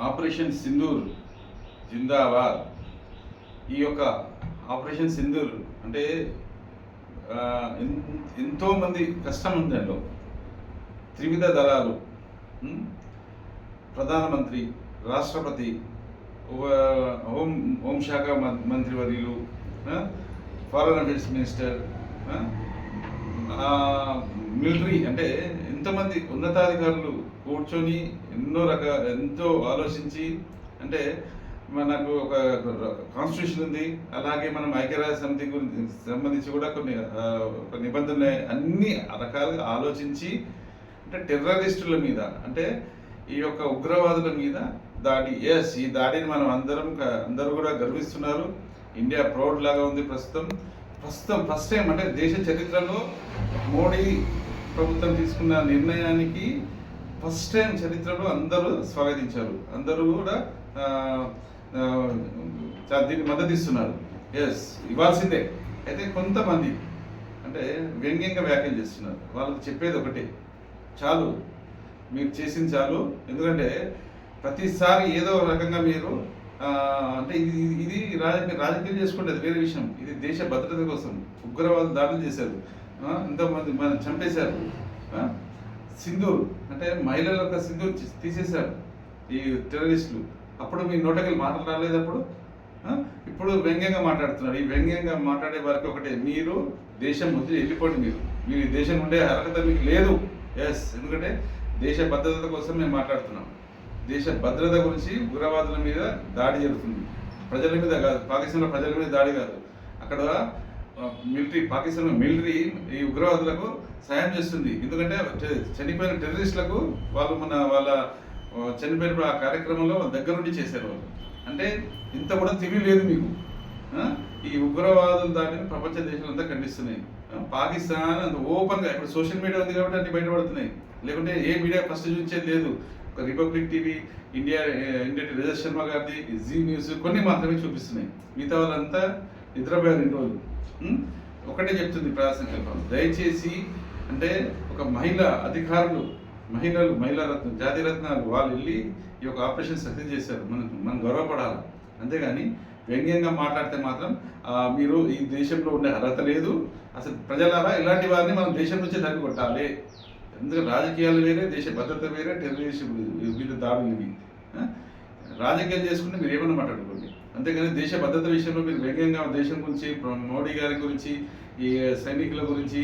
Operation Sindoor జిందాబాద్. ఈ యొక్క operation Sindoor అంటే ఎంతోమంది కష్టం ఉంది దాంట్లో. త్రివిధ దళాలు, ప్రధానమంత్రి, రాష్ట్రపతి, హోంశాఖ మంత్రివర్యులు, ఫారెన్ అఫేర్స్ మినిస్టర్, మిలిటరీ, అంటే ఎంతోమంది ఉన్నతాధికారులు కూర్చొని ఎంతో ఆలోచించి, అంటే మనకు ఒక కాన్స్టిట్యూషన్ ఉంది, అలాగే మనం ఐక్యరాజ్య సమితి గురించి సంబంధించి కూడా కొన్ని నిబంధనలు అన్ని రకాలుగా ఆలోచించి, అంటే టెర్రరిస్టుల మీద, అంటే ఈ యొక్క ఉగ్రవాదుల మీద దాడి. ఈ దాడిని మనం అందరూ కూడా గర్విస్తున్నారు. ఇండియా ప్రౌడ్ లాగా ఉంది. ప్రస్తుతం ఫస్ట్ టైం, అంటే దేశ చరిత్రలో మోడీ ప్రభుత్వం తీసుకున్న నిర్ణయానికి ఫస్ట్ టైం చరిత్రలో అందరూ స్వాగతించారు. అందరూ కూడా దీన్ని మద్దతు ఇస్తున్నారు. ఇవ్వాల్సిందే. అయితే కొంతమంది అంటే వ్యంగ్యంగా వ్యాఖ్యలు చేస్తున్నారు. వాళ్ళకి చెప్పేది ఒకటే, చాలు, మీరు చేసింది చాలు. ఎందుకంటే ప్రతిసారి ఏదో రకంగా మీరు అంటే ఇది రాజకీయం చేసుకుంటే అది వేరే విషయం. ఇది దేశ భద్రత కోసం ఉగ్రవాదులు దాడులు చేశారు, ఎంతోమంది మనం చంపేశారు. సింధూర్ అంటే మహిళల యొక్క సింధూర్ తీసేశారు ఈ టెర్రరిస్టులు. అప్పుడు మీ నోటకెళ్ళి మాటలు రాలేదు. ఇప్పుడు వ్యంగ్యంగా మాట్లాడుతున్నారు. ఈ వ్యంగ్యంగా మాట్లాడే వారికి ఒకటే, మీరు దేశం వదిలి వెళ్ళిపోండి. మీరు ఈ దేశం ఉండే అర్హత మీకు లేదు. ఎందుకంటే దేశ భద్రత కోసం మేము మాట్లాడుతున్నాం. దేశ భద్రత గురించి ఉగ్రవాదుల మీద దాడి జరుగుతుంది. ప్రజల మీద కాదు, పాకిస్తాన్లో ప్రజల మీద దాడి కాదు. అక్కడ పాకిస్తాన్ మిలిటరీ ఈ ఉగ్రవాదులకు సాయం చేస్తుంది. ఎందుకంటే చనిపోయిన టెర్రరిస్టులకు వాళ్ళ చనిపోయినప్పుడు ఆ కార్యక్రమంలో దగ్గరుండి చేశారు వాళ్ళు. అంటే ఇంత కూడా తెలివి లేదు మీకు. ఈ ఉగ్రవాదుల దాడిని ప్రపంచ దేశాలంతా ఖండిస్తున్నాయి. పాకిస్తాన్ అంత ఓపెన్గా, ఇప్పుడు సోషల్ మీడియా ఉంది కాబట్టి అన్ని బయటపడుతున్నాయి. లేకుంటే ఏ మీడియా ఫస్ట్ చూపించేది లేదు. ఒక republic TV, India Rajat Sharma గారిది, జీ న్యూస్ కొన్ని మాత్రమే చూపిస్తున్నాయి. మిగతా వాళ్ళంతా నిద్రపోయారు ఇన్ని రోజులు. ఒకటే చెప్తుంది ప్రజాసంకల్పం, దయచేసి అంటే ఒక అధికారులు, మహిళా రత్న, జాతి రత్నాలు వాళ్ళు వెళ్ళి ఈ యొక్క ఆపరేషన్ సక్సెస్ చేశారు. మనం గర్వపడాలి. అంతేగాని వ్యంగ్యంగా మాట్లాడితే మాత్రం మీరు ఈ దేశంలో ఉండే అర్హత లేదు. అసలు ప్రజలారా ఇలాంటి వారిని మనం దేశం నుంచి తరిగి కొట్టాలి. ఎందుకంటే రాజకీయాలు వేరే, దేశ భద్రత వేరే, టెర్రరిస్ట్ వీళ్ళ దాడులు ఇవి. రాజకీయాలు చేసుకుంటే మీరు ఏమన్నా మాట్లాడుకోండి. అంతేగాని దేశ భద్రత విషయంలో మీరు వ్యంగ్యంగా దేశం గురించి, మోడీ గారి గురించి, ఈ సైనికుల గురించి,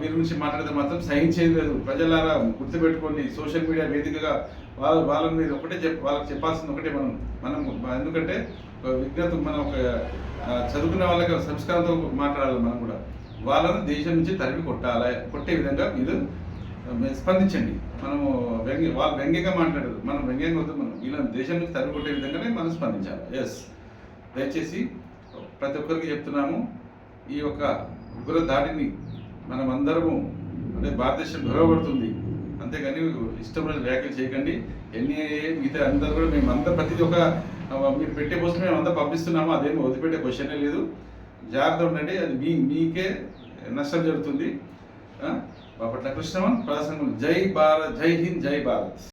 వీరి గురించి మాట్లాడితే మాత్రం సహించేది లేదు. ప్రజలారా గుర్తుపెట్టుకోండి. సోషల్ మీడియా వేదికగా వాళ్ళని మీరు వాళ్ళకి చెప్పాల్సింది ఒకటే, మనం ఎందుకంటే విజ్ఞత, మనం ఒక చదువుకున్న వాళ్ళకి సంస్కారంతో మాట్లాడాలి. మనం కూడా వాళ్ళను దేశం నుంచి తరిమి కొట్టే విధంగా మీరు స్పందించండి. మనము వాళ్ళు వ్యంగ్యంగా మాట్లాడరు, మనం వ్యంగ్యంగా వద్దు. మనం వీళ్ళని దేశం నుంచి తరిమి కొట్టే విధంగానే మనం స్పందించాలి. దయచేసి ప్రతి ఒక్కరికి చెప్తున్నాము, ఈ యొక్క ఉగ్ర దాడిని మనం అందరము, అంటే భారతదేశం గర్వపడుతుంది. అంతేగాని ఇష్టం వ్యాఖ్యలు చేయకండి. మిగతా అందరూ కూడా మేమంతా ప్రతిదీ మీరు పెట్టే పోస్ట్ మేము అంతా పంపిస్తున్నాము. అదేమి వదిలిపెట్టే క్వశ్చనే లేదు. జాగ్రత్త ఉండండి. అది మీకే నష్టం జరుగుతుంది. బాపట్ల కృష్ణమన్, ప్రజాసంఘం. జై భారత్, జై హింద్, జై భారత్.